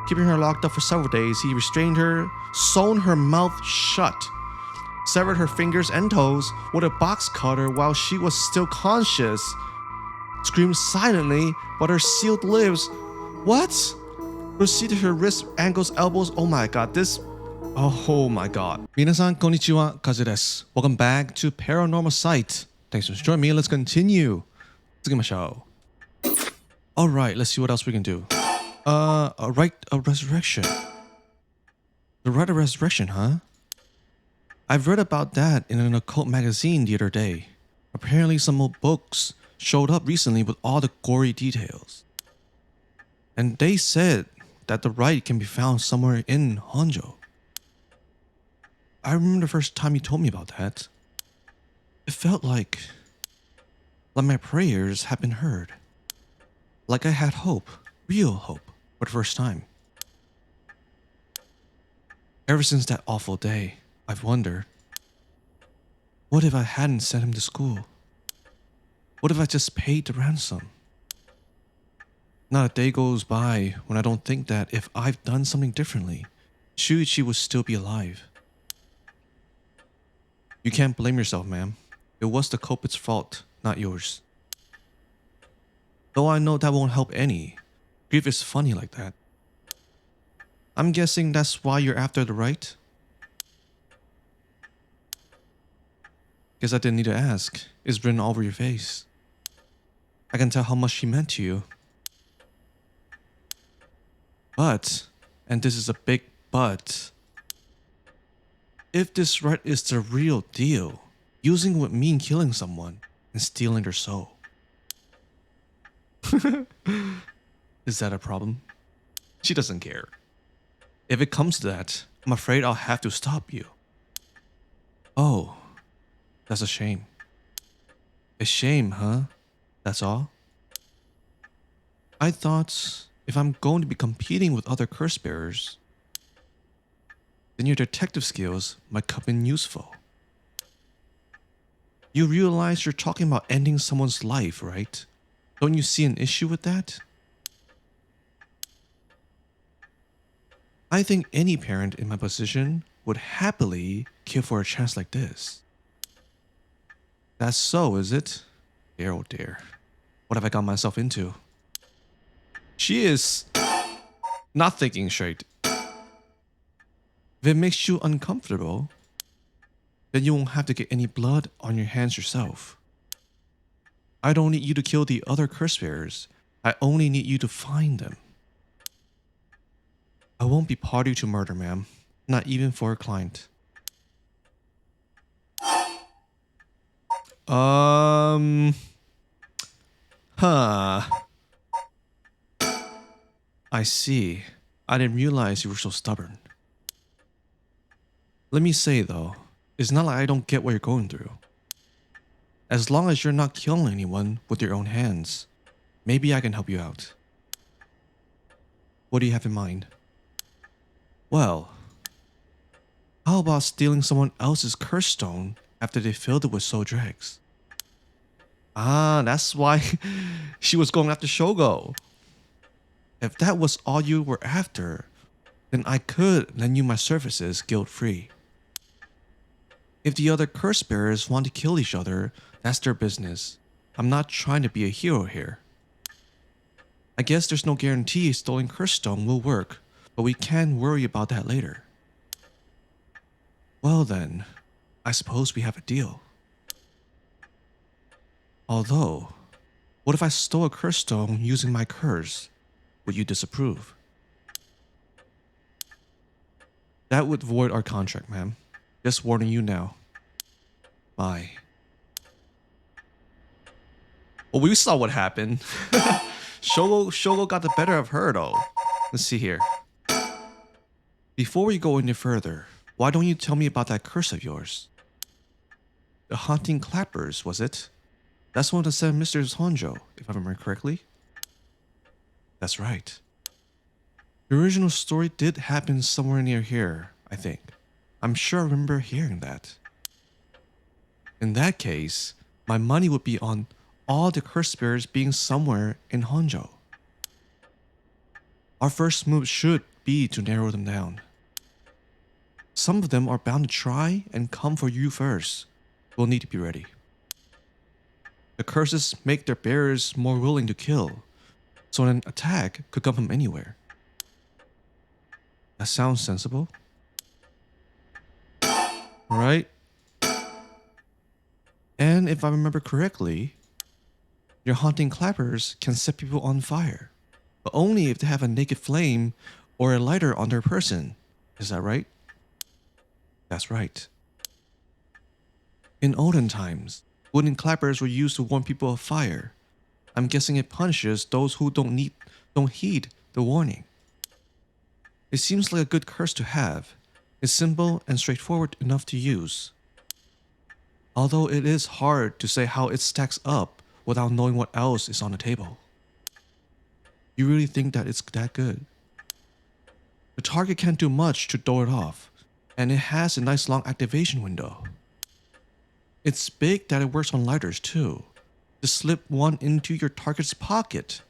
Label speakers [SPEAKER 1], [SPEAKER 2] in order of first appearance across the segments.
[SPEAKER 1] Keeping her locked up for several days, he restrained her, sewn her mouth shut, severed her fingers and toes with a box cutter while she was still conscious, screamed silently while her sealed lips, what? Proceeded her wrists, ankles, elbows, oh my god, this, oh my god. Minasan konnichiwa, Kazu desu. Welcome back to PARANORMASIGHT. Thanks for joining me, let's continue. Let's get my show. Alright, let's see what else we can do. A Rite of Resurrection. The Rite of Resurrection, huh? I've read about that in an occult magazine the other day. Apparently some old books showed up recently with all the gory details. And they said that the rite can be found somewhere in Honjo. I remember the first time you told me about that. It felt like my prayers had been heard. Like I had hope, real hope, for the first time. Ever since that awful day, I've wondered, what if I hadn't sent him to school? What if I just paid the ransom? Not a day goes by when I don't think that if I've done something differently, Shuichi would still be alive. You can't blame yourself, ma'am. It was the culprit's fault, not yours. Though I know that won't help any. Grief is funny like that. I'm guessing that's why you're after the rite? Guess I didn't need to ask. It's written all over your face. I can tell how much she meant to you. But, and this is a big but, if this rite is the real deal, using would mean killing someone and stealing their soul. Is that a problem? She doesn't care. If it comes to that, I'm afraid I'll have to stop you. Oh, that's a shame. A shame, huh? That's all? I thought if I'm going to be competing with other curse bearers, then your detective skills might come in useful. You realize you're talking about ending someone's life, right? Don't you see an issue with that? I think any parent in my position would happily kill for a chance like this. That's so, is it? Dear oh dear. What have I got myself into? She is not thinking straight. If it makes you uncomfortable, then you won't have to get any blood on your hands yourself. I don't need you to kill the other curse bearers. I only need you to find them. I won't be party to murder, ma'am. Not even for a client. Huh. I see. I didn't realize you were so stubborn. Let me say though, it's not like I don't get what you're going through. As long as you're not killing anyone with your own hands, maybe I can help you out. What do you have in mind? Well, how about stealing someone else's curse stone after they filled it with soul dregs? Ah, that's why she was going after Shogo. If that was all you were after, then I could lend you my services guilt-free. If the other curse bearers want to kill each other, that's their business. I'm not trying to be a hero here. I guess there's no guarantee a stolen curse stone will work, but we can worry about that later. Well then, I suppose we have a deal. Although, what if I stole a curse stone using my curse? Would you disapprove? That would void our contract, ma'am. Just warning you now. Bye. Well, we saw what happened. Shogo got the better of her though. Let's see here. Before we go any further, why don't you tell me about that curse of yours? The haunting clappers, was it? That's one of the 7 Mysteries of Honjo, if I remember correctly. That's right. The original story did happen somewhere near here, I think. I'm sure I remember hearing that. In that case, my money would be on all the curse bearers being somewhere in Honjo. Our first move should be to narrow them down. Some of them are bound to try and come for you first. We'll need to be ready. The curses make their bearers more willing to kill, so an attack could come from anywhere. That sounds sensible. Alright. And if I remember correctly, your haunting clappers can set people on fire, but only if they have a naked flame or a lighter on their person. Is that right? That's right. In olden times, wooden clappers were used to warn people of fire. I'm guessing it punishes those who don't heed the warning. It seems like a good curse to have. It's simple and straightforward enough to use. Although it is hard to say how it stacks up without knowing what else is on the table. You really think that it's that good? The target can't do much to throw it off, and it has a nice long activation window. It's big that it works on lighters too. Just slip one into your target's pocket.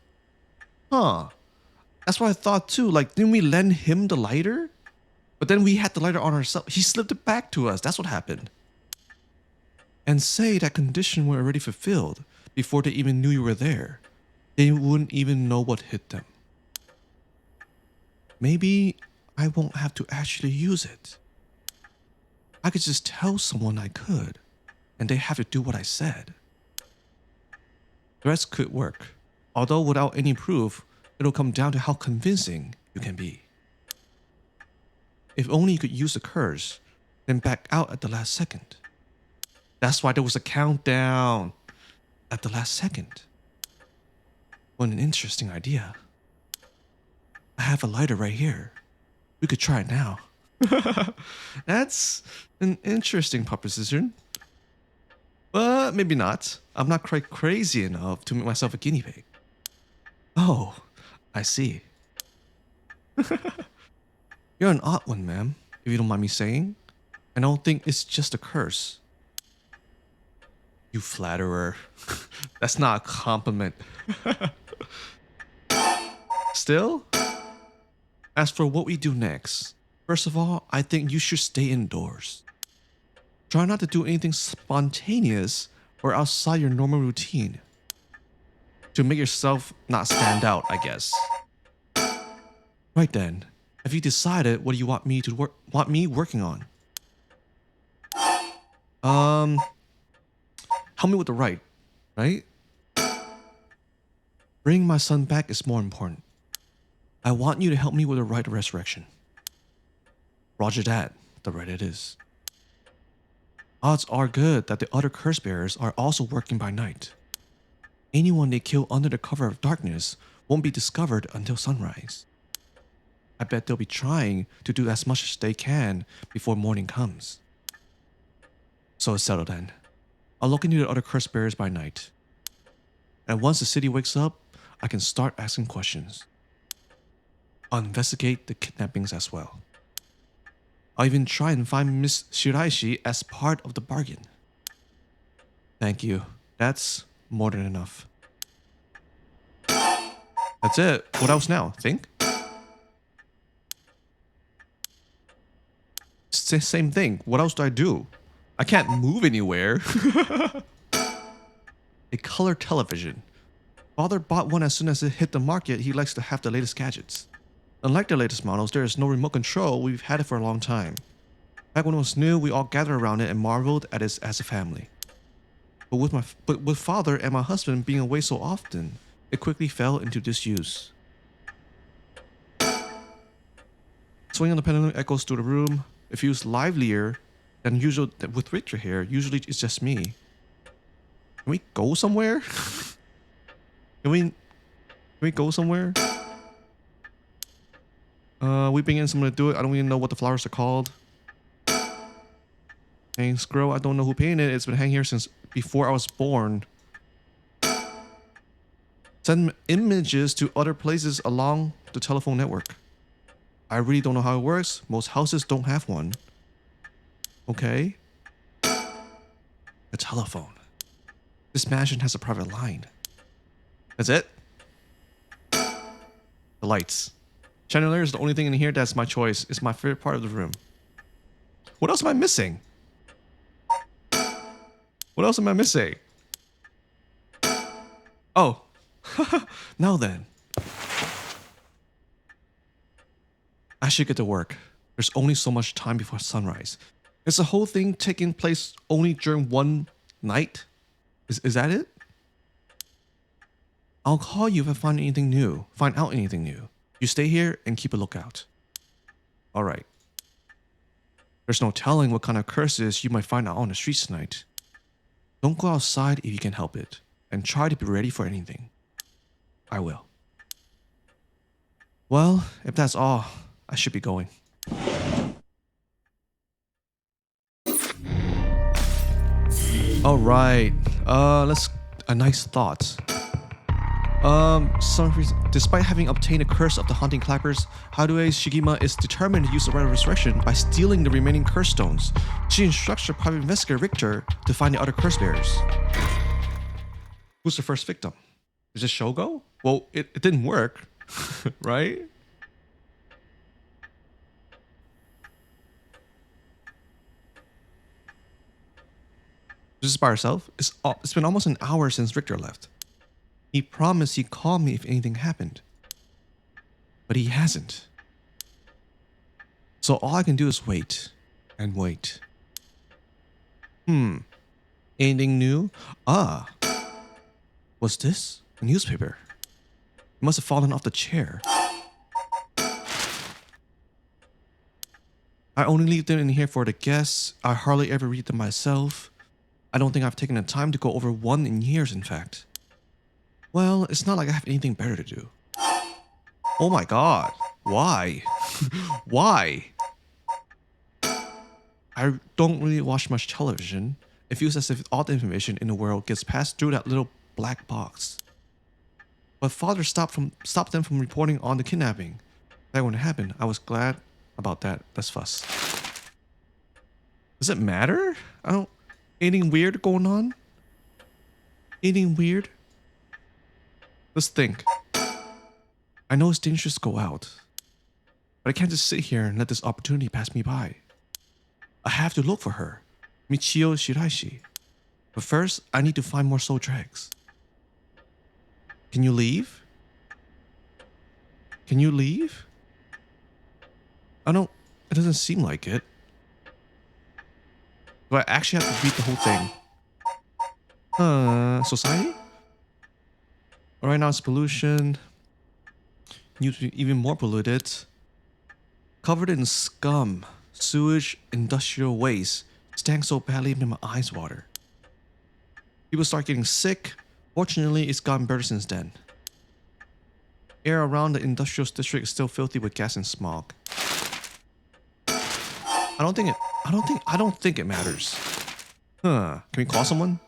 [SPEAKER 1] Huh. That's what I thought too. Like, didn't we lend him the lighter? But then we had the lighter on ourselves. He slipped it back to us. That's what happened. And say that condition were already fulfilled before they even knew you were there. They wouldn't even know what hit them. Maybe I won't have to actually use it. I could just tell someone I could, and they have to do what I said. Threats could work, although without any proof, it'll come down to how convincing you can be. If only you could use the curse, then back out at the last second. That's why there was a countdown at the last second. What an interesting idea. I have a lighter right here. We could try it now. That's an interesting proposition. But maybe not. I'm not quite crazy enough to make myself a guinea pig. Oh, I see. You're an odd one, ma'am, if you don't mind me saying. I don't think it's just a curse. You flatterer. That's not a compliment. Still, as for what we do next, first of all, I think you should stay indoors. Try not to do anything spontaneous or outside your normal routine. To make yourself not stand out, I guess. Right then, have you decided what you want me working on? Help me with the rite, right? Bringing my son back is more important. I want you to help me with the Rite of Resurrection. Roger that, the rite it is. Odds are good that the other curse bearers are also working by night. Anyone they kill under the cover of darkness won't be discovered until sunrise. I bet they'll be trying to do as much as they can before morning comes. So it's settled then. I'll look into the other curse bearers by night. And once the city wakes up, I can start asking questions. I'll investigate the kidnappings as well. I'll even try and find Miss Shiraishi as part of the bargain. Thank you. That's more than enough. That's it. What else now? Think? Same thing. What else do I do? I can't move anywhere. A color television. Father bought one as soon as it hit the market. He likes to have the latest gadgets. Unlike the latest models, there is no remote control. We've had it for a long time. Back when it was new, we all gathered around it and marveled at it as a family. But with father and my husband being away so often, it quickly fell into disuse. Swinging on the pendulum echoes through the room. It feels livelier than usual with Victor here. Usually it's just me. Can we go somewhere? Can we go somewhere? We bring in someone to do it. I don't even know what the flowers are called. Hang scroll. I don't know who painted it. It's been hanging here since before I was born. Send images to other places along the telephone network. I really don't know how it works. Most houses don't have one. Okay. A telephone. This mansion has a private line. That's it? The lights. Chandelier is the only thing in here that's my choice. It's my favorite part of the room. What else am I missing? What else am I missing? Oh. Now then. I should get to work. There's only so much time before sunrise. Is the whole thing taking place only during one night? Is that it? I'll call you if I find out anything new. You stay here and keep a lookout. Alright. There's no telling what kind of curses you might find out on the streets tonight. Don't go outside if you can help it, and try to be ready for anything. I will. Well, if that's all, I should be going. Alright, let's... a nice thought. Some reason, despite having obtained a curse of the Haunting Clappers, Hadue Shigima is determined to use the Rite of Resurrection by stealing the remaining curse stones. She instructs her private investigator Richter to find the other curse bearers. Who's the first victim? Is it Shogo? Well, it didn't work, right? This is by herself? It's been almost an hour since Richter left. He promised he'd call me if anything happened. But he hasn't. So all I can do is wait. And wait. Anything new? Ah. What's this? A newspaper. It must have fallen off the chair. I only leave them in here for the guests. I hardly ever read them myself. I don't think I've taken the time to go over one in years, in fact. Well, it's not like I have anything better to do. Oh my god. Why? Why? I don't really watch much television. It feels as if all the information in the world gets passed through that little black box. But father stopped them from reporting on the kidnapping. That when it happened, I was glad about that. Let's fuss. Does it matter? Anything weird going on? Anything weird? Let's think. I know it's dangerous to go out, but I can't just sit here and let this opportunity pass me by. I have to look for her, Michio Shiraishi. But first, I need to find more soul dregs. Can you leave? Can you leave? It doesn't seem like it. Do I actually have to read the whole thing? Society? Right now it's pollution. Used to be even more polluted. Covered in scum, sewage, industrial waste. Stank so badly that my eyes water. People start getting sick. Fortunately, it's gotten better since then. Air around the industrial district is still filthy with gas and smog. I don't think it matters. Can we call someone?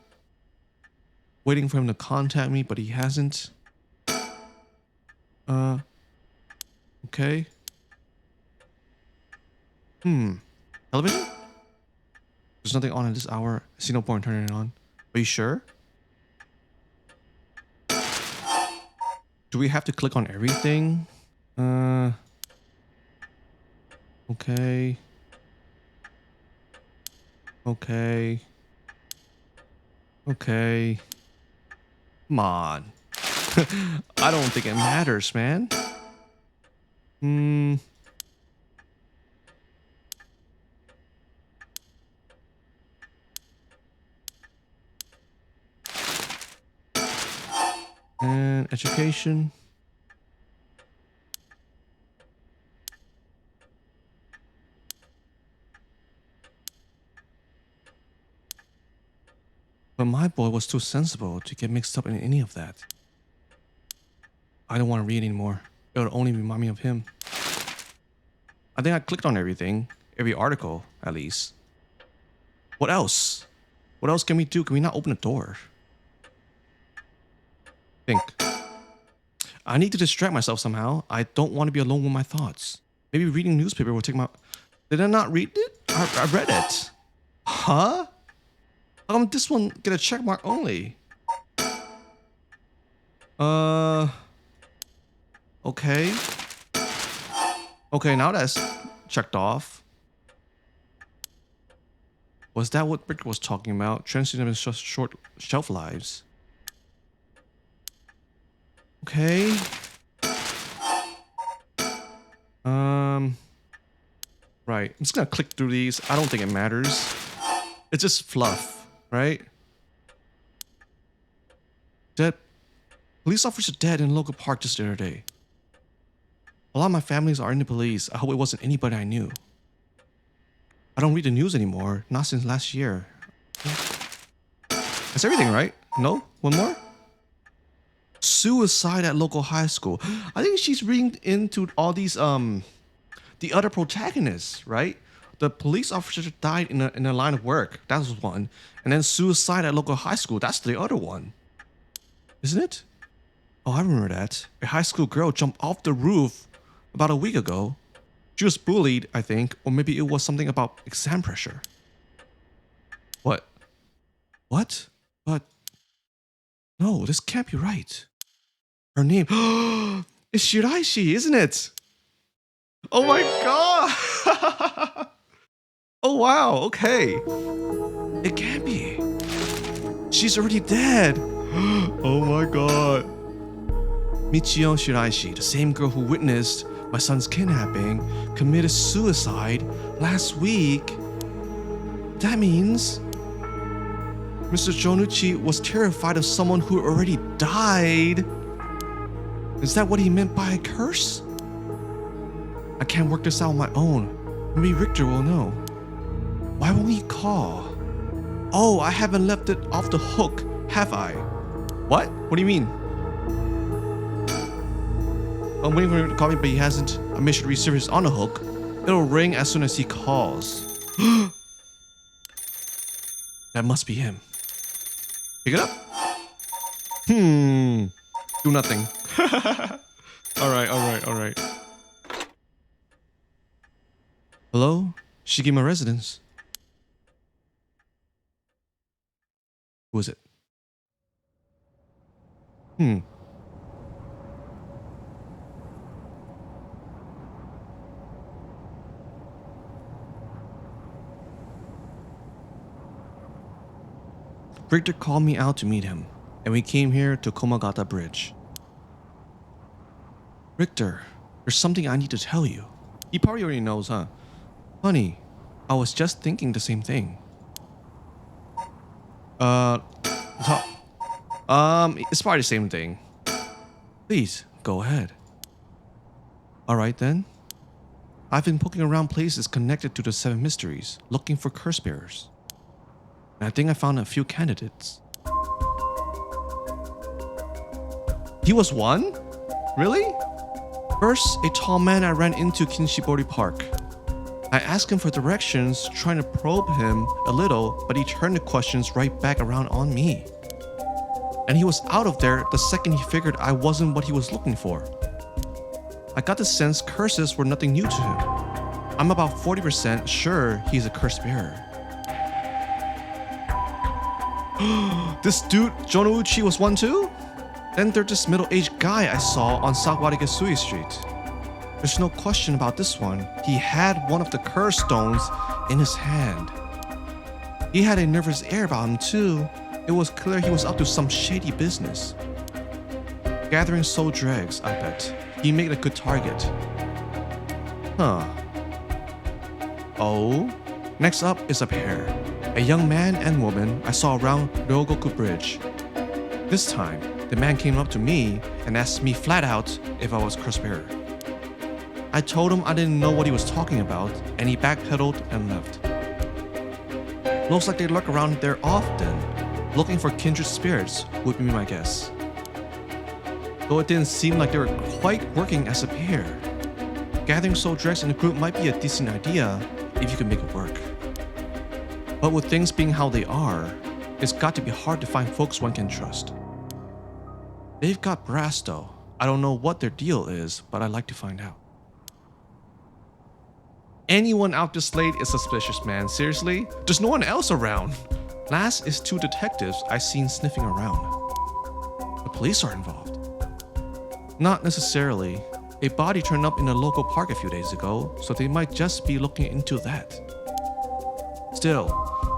[SPEAKER 1] Waiting for him to contact me, but he hasn't. Okay. Television? There's nothing on at this hour. I see no point in turning it on. Are you sure? Do we have to click on everything? Okay. Okay. Okay. Come on. I don't think it matters, man. And education. But my boy was too sensible to get mixed up in any of that. I don't want to read anymore. It would only remind me of him. I think I clicked on everything. Every article, at least. What else? What else can we do? Can we not open the door? Think. I need to distract myself somehow. I don't want to be alone with my thoughts. Maybe reading newspaper will take my... Did I not read it? I read it. Huh? How come this one get a check mark only? Okay. Okay, now that's checked off. Was that what Rick was talking about? Transient and short shelf lives. Okay. Right. I'm just gonna click through these. I don't think it matters. It's just fluff, right? Dead. Police officer dead in local park just the other day. A lot of my families are in the police. I hope it wasn't anybody I knew. I don't read the news anymore. Not since last year. That's everything, right? No? One more? Suicide at local high school. I think she's reading into all these the other protagonists, right? The police officer died in a line of work. That was one. And then suicide at local high school. That's the other one. Isn't it? Oh, I remember that. A high school girl jumped off the roof about a week ago. She was bullied, I think, or maybe it was something about exam pressure. What? What? But no, this can't be right. Her name is Shiraishi, isn't it? Oh my god! Oh wow, okay. It can't be. She's already dead. Oh my god. Michio Shiraishi, the same girl who witnessed my son's kidnapping, committed suicide last week. That means Mr. Jonuchi was terrified of someone who already died. Is that what he meant by a curse? I can't work this out on my own. Maybe Richter will know. Why won't he call? Oh, I haven't left it off the hook, have I? What? What do you mean? I'm waiting for him to call me, but he hasn't. A mystery service on the hook. It'll ring as soon as he calls. That must be him. Pick it up. Do nothing. Alright. Hello? Shigima residence. Who is it? Richter called me out to meet him, and we came here to Komagata Bridge. Richter, there's something I need to tell you. He probably already knows, huh? Honey, I was just thinking the same thing. It's probably the same thing. Please, go ahead. Alright then. I've been poking around places connected to the 7 mysteries, looking for curse bearers. And I think I found a few candidates. He was one? Really? First, a tall man I ran into Kinshibori Park. I asked him for directions, trying to probe him a little, but he turned the questions right back around on me. And he was out of there the second he figured I wasn't what he was looking for. I got the sense curses were nothing new to him. I'm about 40% sure he's a curse bearer. This dude, Jonouchi, was one too? Then there's this middle-aged guy I saw on Sawarigasui Street. There's no question about this one. He had one of the curse stones in his hand. He had a nervous air about him too. It was clear he was up to some shady business. Gathering soul dregs, I bet. He made a good target. Huh. Oh? Next up is a pair. A young man and woman I saw around Ryogoku Bridge. This time, the man came up to me and asked me flat out if I was curse bearer. I told him I didn't know what he was talking about, and he backpedaled and left. Looks like they lurk around there often, looking for kindred spirits would be my guess. Though it didn't seem like they were quite working as a pair. Gathering soul dregs in a group might be a decent idea if you can make it work. But with things being how they are, it's got to be hard to find folks one can trust. They've got brass though. I don't know what their deal is, but I'd like to find out. Anyone out this late is suspicious, man. Seriously? There's no one else around. Last is 2 detectives I seen sniffing around. The police are involved. Not necessarily. A body turned up in a local park a few days ago, so they might just be looking into that. Still,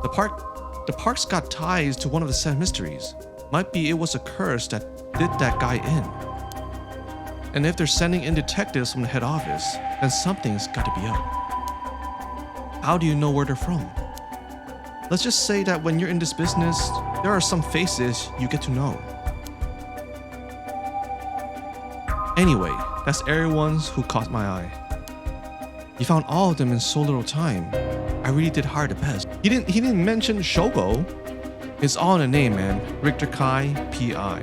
[SPEAKER 1] the park's got ties to one of the 7 mysteries. Might be it was a curse that did that guy in. And if they're sending in detectives from the head office, then something's got to be up. How do you know where they're from? Let's just say that when you're in this business, there are some faces you get to know. Anyway, that's everyone's who caught my eye. You found all of them in so little time. I really did hard the best. He didn't mention Shogo. It's all in the name, man. Richter Kai, P.I.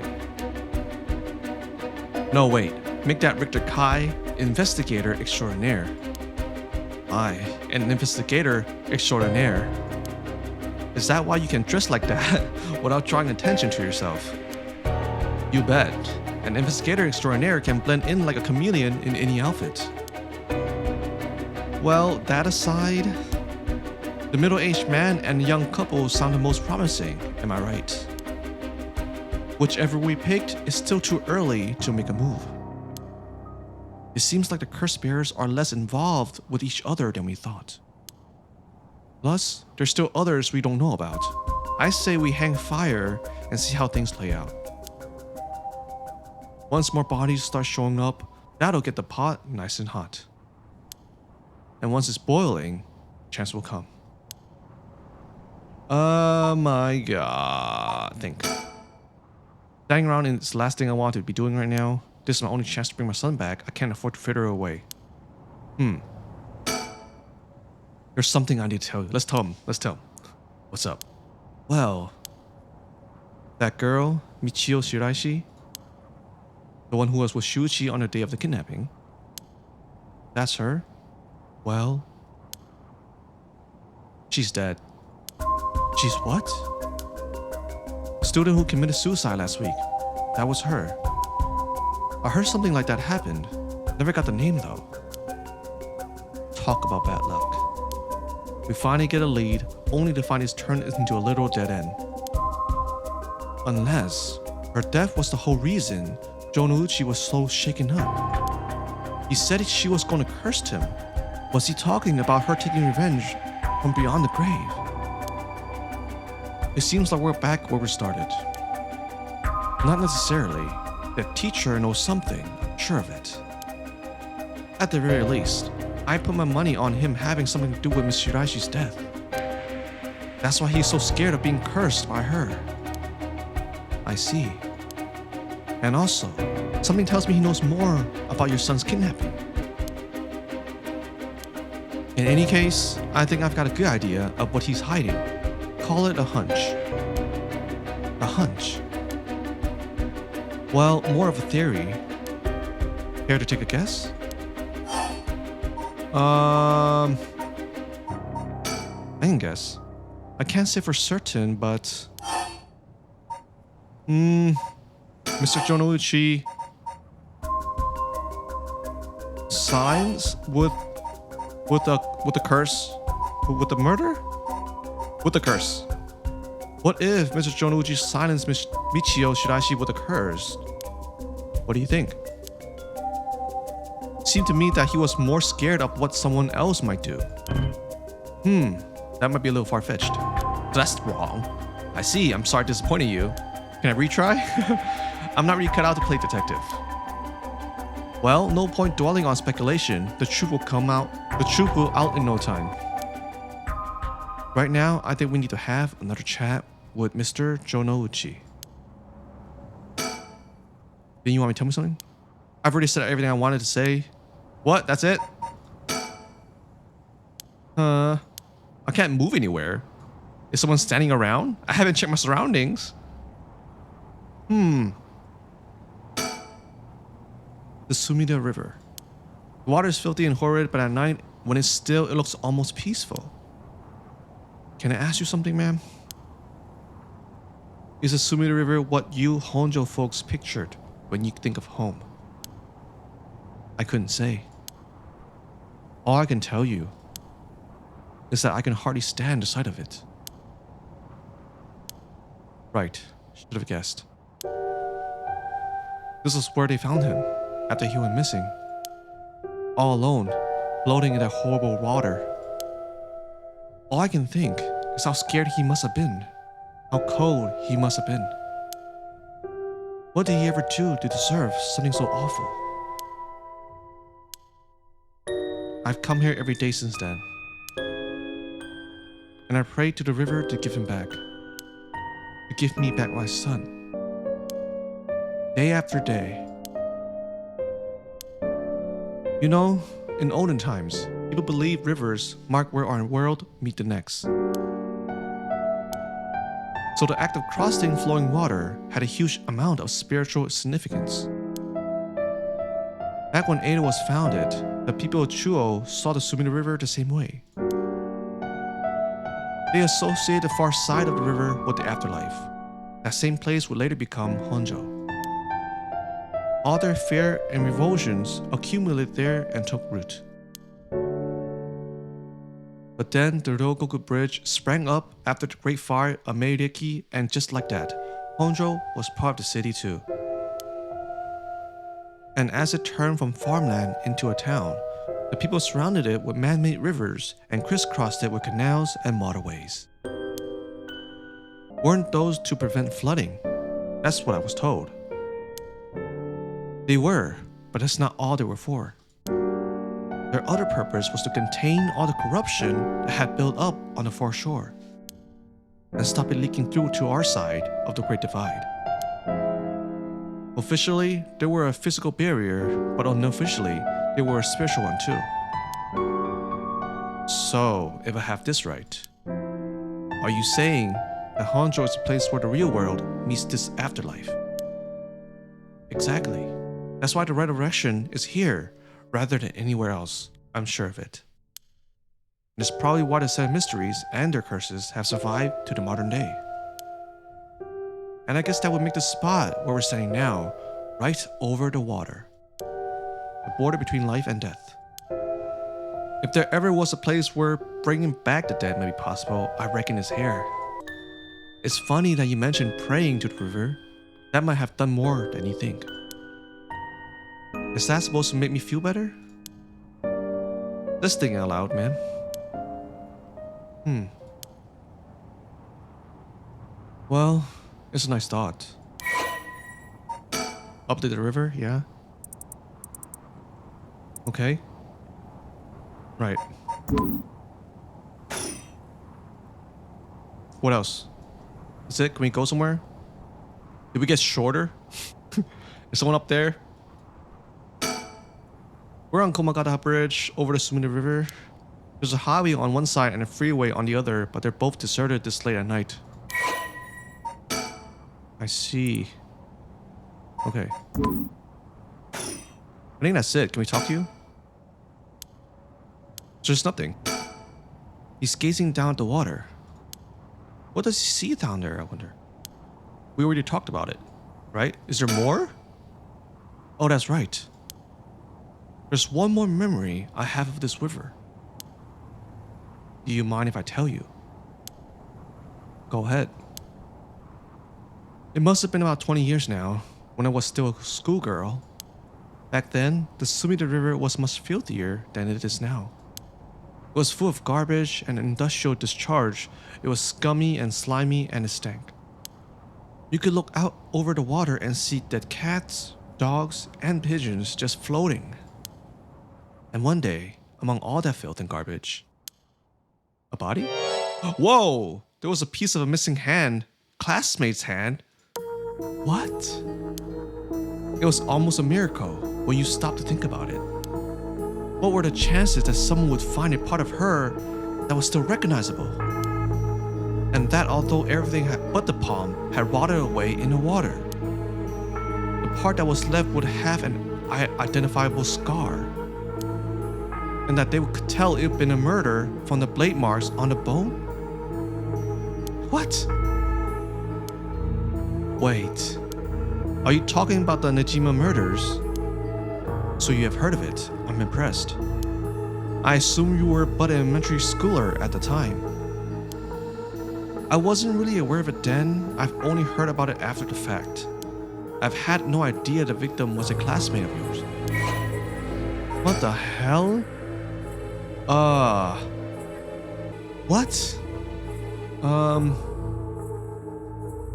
[SPEAKER 1] No, wait. Make that Richter Kai investigator extraordinaire. Aye, an investigator extraordinaire. Is that why you can dress like that without drawing attention to yourself? You bet. An investigator extraordinaire can blend in like a chameleon in any outfit. Well, that aside, the middle-aged man and the young couple sound the most promising, am I right? Whichever we picked, it's still too early to make a move. It seems like the curse bearers are less involved with each other than we thought. Plus, there's still others we don't know about. I say we hang fire and see how things play out. Once more bodies start showing up, that'll get the pot nice and hot. And once it's boiling, chance will come. Oh my god. Think. Standing around is the last thing I want to be doing right now. This is my only chance to bring my son back. I can't afford to fritter her away. There's something I need to tell you. Let's tell him. What's up? Well, that girl, Michio Shiraishi, the one who was with Shuichi on the day of the kidnapping, that's her. Well, she's dead. She's what? The student who committed suicide last week. That was her. I heard something like that happened. Never got the name though. Talk about bad luck. We finally get a lead, only to find it's turned into a literal dead end. Unless her death was the whole reason Jonouchi was so shaken up. He said she was going to curse him. Was he talking about her taking revenge from beyond the grave? It seems like we're back where we started. Not necessarily. The teacher knows something, I'm sure of it. At the very least, I put my money on him having something to do with Miss Shiraishi's death. That's why he's so scared of being cursed by her. I see. And also, something tells me he knows more about your son's kidnapping. In any case, I think I've got a good idea of what he's hiding. Call it a hunch. A hunch. Well, more of a theory. Care to take a guess? I can guess. I can't say for certain, but Mr. Jonouchi signs with the curse, with the murder, with the curse. What if Mr. Jonouchi silenced Michio Shiraishi with a curse? What do you think? Seemed to me that he was more scared of what someone else might do. That might be a little far-fetched. That's wrong. I see, I'm sorry disappointing you. Can I retry? I'm not really cut out to play detective. Well, no point dwelling on speculation. The truth will come out. The truth will out in no time. Right now, I think we need to have another chat with Mr. Jonouchi. Then you want me to tell me something? I've already said everything I wanted to say. What? That's it? I can't move anywhere. Is someone standing around? I haven't checked my surroundings. The Sumida River. The water is filthy and horrid, but at night, when it's still, it looks almost peaceful. Can I ask you something, ma'am? Is the Sumida River what you Honjo folks pictured when you think of home? I couldn't say. All I can tell you is that I can hardly stand the sight of it. Right, should have guessed. This is where they found him, after he went missing. all alone, floating in that horrible water. All I can think is how scared he must have been, how cold he must have been. What did he ever do to deserve something so awful? I've come here every day since then, and I prayed to the river to give him back, to give me back my son. Day after day. You know, in olden times, people believed rivers mark where our world meet the next. So the act of crossing flowing water had a huge amount of spiritual significance. Back when Edo was founded, the people of Chuo saw the Sumida River the same way. They associated the far side of the river with the afterlife. That same place would later become Honjo. All their fear and revulsions accumulated there and took root. But then the Ryogoku Bridge sprang up after the Great Fire of Meiriki, and just like that, Honjo was part of the city too. And as it turned from farmland into a town, the people surrounded it with man-made rivers and crisscrossed it with canals and waterways. Weren't those to prevent flooding? That's what I was told. They were, but that's not all they were for. Their other purpose was to contain all the corruption that had built up on the foreshore and stop it leaking through to our side of the Great Divide. Officially, they were a physical barrier, but unofficially, they were a spiritual one too. So, if I have this right, are you saying that Honjo is a place where the real world meets this afterlife? Exactly. That's why the Rite of Resurrection is here rather than anywhere else. I'm sure of it. It's probably why the 7 mysteries and their curses have survived to the modern day. And I guess that would make the spot where we're standing now right over the water, the border between life and death. If there ever was a place where bringing back the dead may be possible, I reckon it's here. It's funny that you mentioned praying to the river. That might have done more than you think. Is that supposed to make me feel better? Just thinking out loud, man. Well, it's a nice thought. Up to the river, yeah. Okay. Right. What else? Is it? Can we go somewhere? Did we get shorter? Is someone up there? We're on Komagata Bridge over the Sumida River. There's a highway on one side and a freeway on the other, but they're both deserted this late at night. I see. Okay. I think that's it. Can we talk to you? There's nothing. He's gazing down at the water. What does he see down there, I wonder? We already talked about it, right? Is there more? Oh, that's right. There's one more memory I have of this river. Do you mind if I tell you? Go ahead. It must have been about 20 years now, when I was still a schoolgirl. Back then, the Sumida River was much filthier than it is now. It was full of garbage and industrial discharge. It was scummy and slimy, and it stank. You could look out over the water and see dead cats, dogs, and pigeons just floating. And one day, among all that filth and garbage, a body? Whoa! There was a piece of a missing hand. Classmate's hand. What? It was almost a miracle when you stop to think about it. What were the chances that someone would find a part of her that was still recognizable? And that although everything but the palm had rotted away in the water, the part that was left would have an identifiable scar. And that they could tell it had been a murder from the blade marks on the bone? What? Wait, are you talking about the Nejima murders? So you have heard of it. I'm impressed. I assume you were but an elementary schooler at the time. I wasn't really aware of it then. I've only heard about it after the fact. I've had no idea the victim was a classmate of yours. What the hell? What?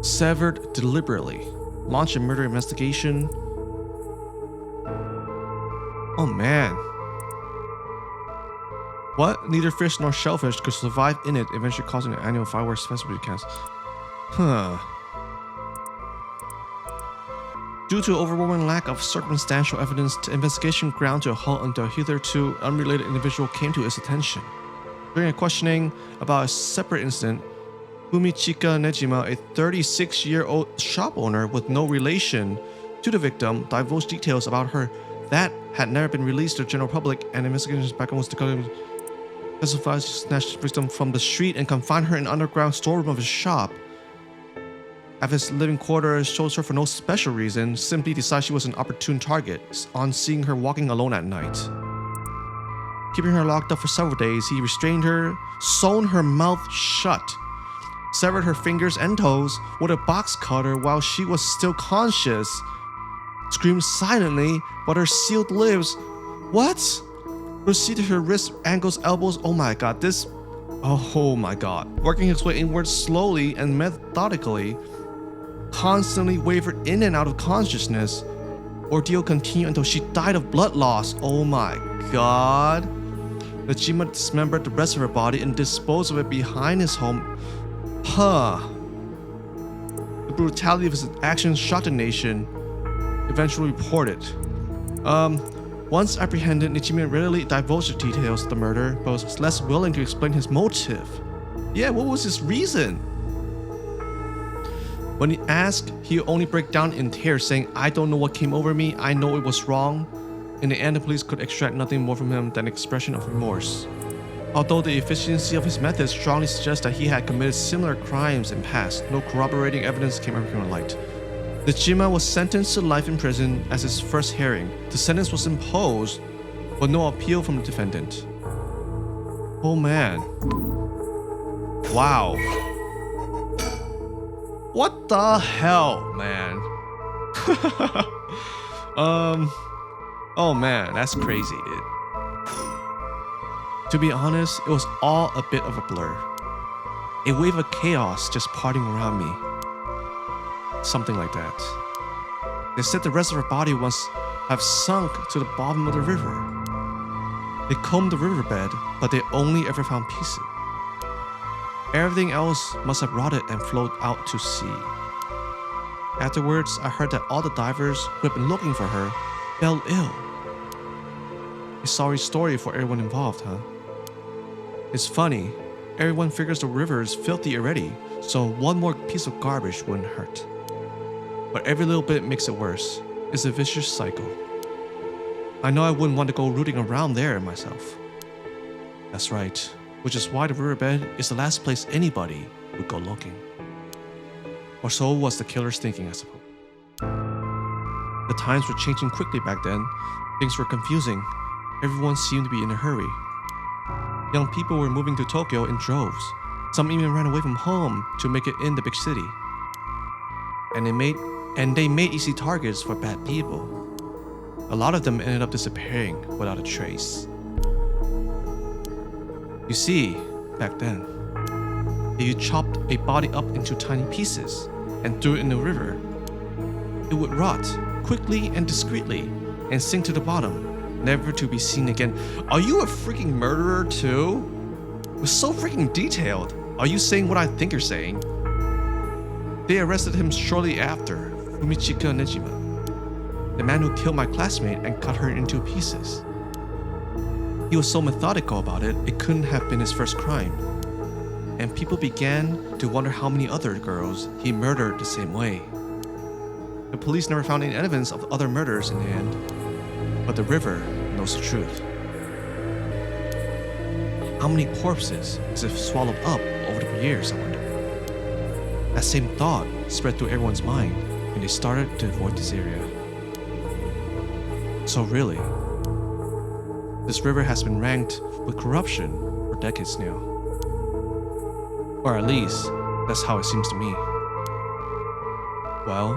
[SPEAKER 1] Severed deliberately. Launch a murder investigation. Oh man. What? Neither fish nor shellfish could survive in it, eventually causing an annual fireworks festival to cancel. Huh. Due to overwhelming lack of circumstantial evidence, the investigation ground to a halt until a hitherto unrelated individual came to its attention. During a questioning about a separate incident, Fumichika Nejima, a 36-year-old shop owner with no relation to the victim, divulged details about her that had never been released to the general public, and investigations background was declared testified she snatched the victim from the street and confined her in an underground storeroom of his shop. After his living quarters chose her for no special reason, simply decided she was an opportune target on seeing her walking alone at night. Keeping her locked up for several days, he restrained her, sewn her mouth shut, severed her fingers and toes with a box cutter while she was still conscious, screamed silently, but her sealed lips, what? Proceeded her wrists, ankles, elbows, oh my god, oh my god. Working his way inwards slowly and methodically, constantly wavered in and out of consciousness. Ordeal continued until she died of blood loss. Oh my god. Nejima dismembered the rest of her body and disposed of it behind his home. Huh. The brutality of his actions shocked the nation. Eventually reported. Once apprehended, Nejima readily divulged the details of the murder, but was less willing to explain his motive. Yeah, what was his reason? When he asked, he would only break down in tears, saying, I don't know what came over me, I know it was wrong. In the end, the police could extract nothing more from him than an expression of remorse. Although the efficiency of his methods strongly suggests that he had committed similar crimes in past, no corroborating evidence came ever to light. Nejima was sentenced to life in prison as his first hearing. The sentence was imposed, but no appeal from the defendant. Oh man. Wow. What the hell, man? Oh man, that's crazy, dude. To be honest, it was all a bit of a blur. A wave of chaos just parting around me. Something like that. They said the rest of her body must have sunk to the bottom of the river. They combed the riverbed, but they only ever found pieces. Everything else must have rotted and flowed out to sea. Afterwards, I heard that all the divers who had been looking for her fell ill. A sorry story for everyone involved, huh? It's funny, everyone figures the river is filthy already, so one more piece of garbage wouldn't hurt. But every little bit makes it worse. It's a vicious cycle. I know I wouldn't want to go rooting around there myself. That's right, which is why the riverbed is the last place anybody would go looking. Or so was the killer's thinking, I suppose. The times were changing quickly back then. Things were confusing. Everyone seemed to be in a hurry. Young people were moving to Tokyo in droves. Some even ran away from home to make it in the big city. And they made easy targets for bad people. A lot of them ended up disappearing without a trace. You see, back then, if you chopped a body up into tiny pieces and threw it in the river, it would rot quickly and discreetly and sink to the bottom, never to be seen again. Are you a freaking murderer too? It was so freaking detailed. Are you saying what I think you're saying? They arrested him shortly after, Fumichika Nejima, the man who killed my classmate and cut her into pieces. He was so methodical about it, it couldn't have been his first crime. And people began to wonder how many other girls he murdered the same way. The police never found any evidence of other murders in the end, but the river knows the truth. How many corpses is it swallowed up over the years, I wonder? That same thought spread through everyone's mind, and they started to avoid this area. So really, this river has been ranked with corruption for decades now. Or at least, that's how it seems to me. Well,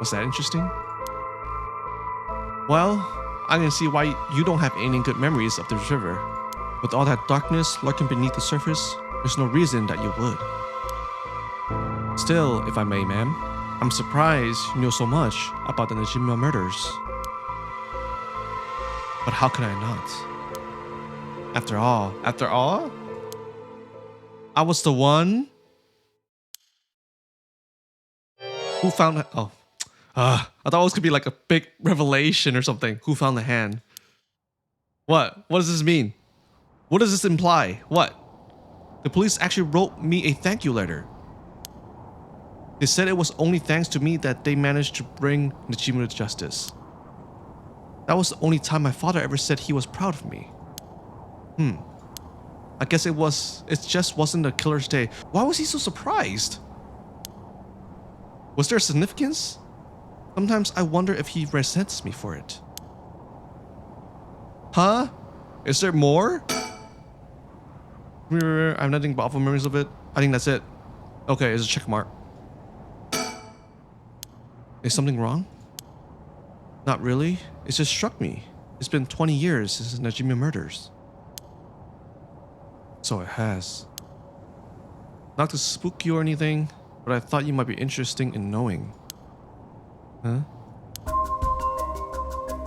[SPEAKER 1] was that interesting? Well, I can see why you don't have any good memories of this river. With all that darkness lurking beneath the surface, there's no reason that you would. Still, if I may, ma'am, I'm surprised you know so much about the Najima murders. But how can I not? After all, I was the one who found it. Oh, I thought it was gonna be like a big revelation or something. Who found the hand? What? What does this mean? What does this imply? What? The police actually wrote me a thank you letter. They said it was only thanks to me that they managed to bring Najima to justice. That was the only time my father ever said he was proud of me. I guess it just wasn't a killer's day. Why was he so surprised? Was there a significance? Sometimes I wonder if he resents me for it. Huh? Is there more? I have nothing but awful memories of it. I think that's it. Okay, it's a check mark. Is something wrong? Not really. It just struck me. It's been 20 years since the Najima murders. So it has. Not to spook you or anything, but I thought you might be interested in knowing. Huh?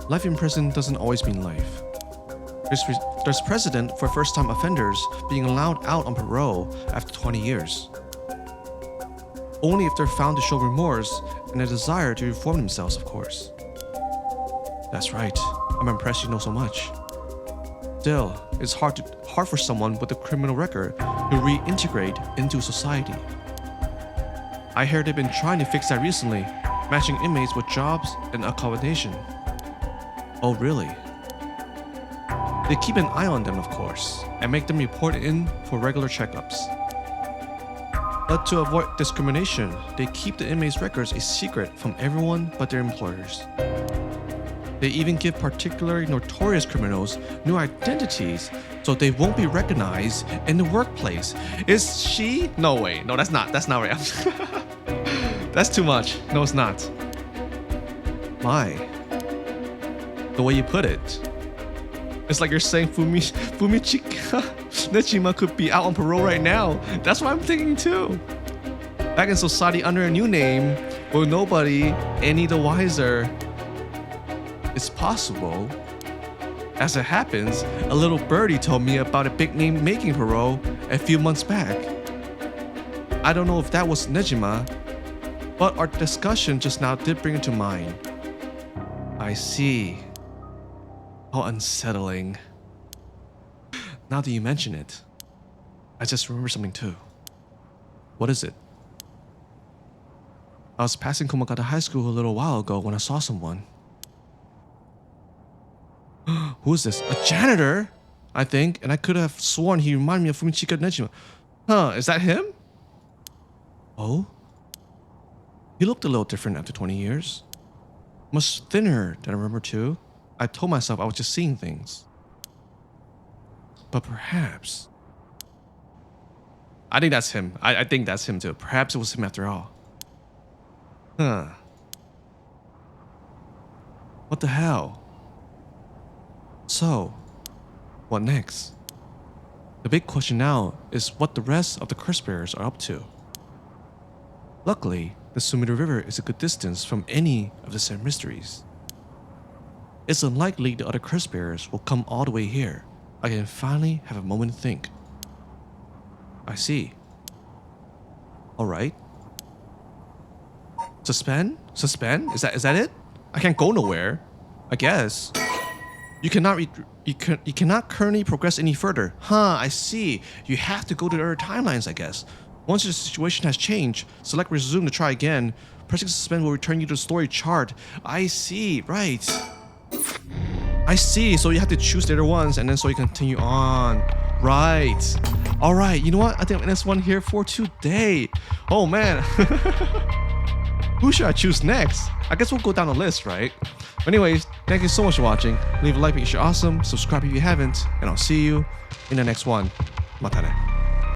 [SPEAKER 1] Life in prison doesn't always mean life. There's precedent for first-time offenders being allowed out on parole after 20 years. Only if they're found to show remorse and a desire to reform themselves, of course. That's right. I'm impressed you know so much. Still, it's hard for someone with a criminal record to reintegrate into society. I heard they've been trying to fix that recently, matching inmates with jobs and accommodation. Oh, really? They keep an eye on them, of course, and make them report in for regular checkups. But to avoid discrimination, they keep the inmates' records a secret from everyone but their employers. They even give particularly notorious criminals new identities so they won't be recognized in the workplace. Is she? No way. No, that's not right. That's too much. No, it's not. My. The way you put it. It's like you're saying Fumichika Najima could be out on parole right now. That's what I'm thinking too. Back in society under a new name, with nobody any the wiser. It's possible. As it happens, a little birdie told me about a big name making parole a few months back. I don't know if that was Najima, but our discussion just now did bring it to mind. I see. How unsettling. Now that you mention it, I just remember something too. What is it? I was passing Komagata High School a little while ago when I saw someone. Who is this? A janitor? I think, and I could have sworn he reminded me of Fumichika Najima. Huh, is that him? Oh? He looked a little different after 20 years. Much thinner than I remember too. I told myself I was just seeing things. But perhaps... I think that's him. I think that's him too. Perhaps it was him after all. Huh. What the hell? So, what next? The big question now is what the rest of the curse bearers are up to. Luckily, the Sumida River is a good distance from any of the said mysteries. It's unlikely the other curse bearers will come all the way here. I can finally have a moment to think. I see. Alright. Suspend? Suspend? Is that it? I can't go nowhere. I guess. You cannot currently progress any further. Huh, I see. You have to go to the other timelines, I guess. Once your situation has changed, select resume to try again. Pressing suspend will return you to the story chart. I see, right. I see, so you have to choose the other ones and then so you continue on. Right. Alright, you know what? I think that's one here for today. Oh man. Who should I choose next? I guess we'll go down the list, right? Anyways, thank you so much for watching. Leave a like if you're awesome, subscribe if you haven't, and I'll see you in the next one. Matane.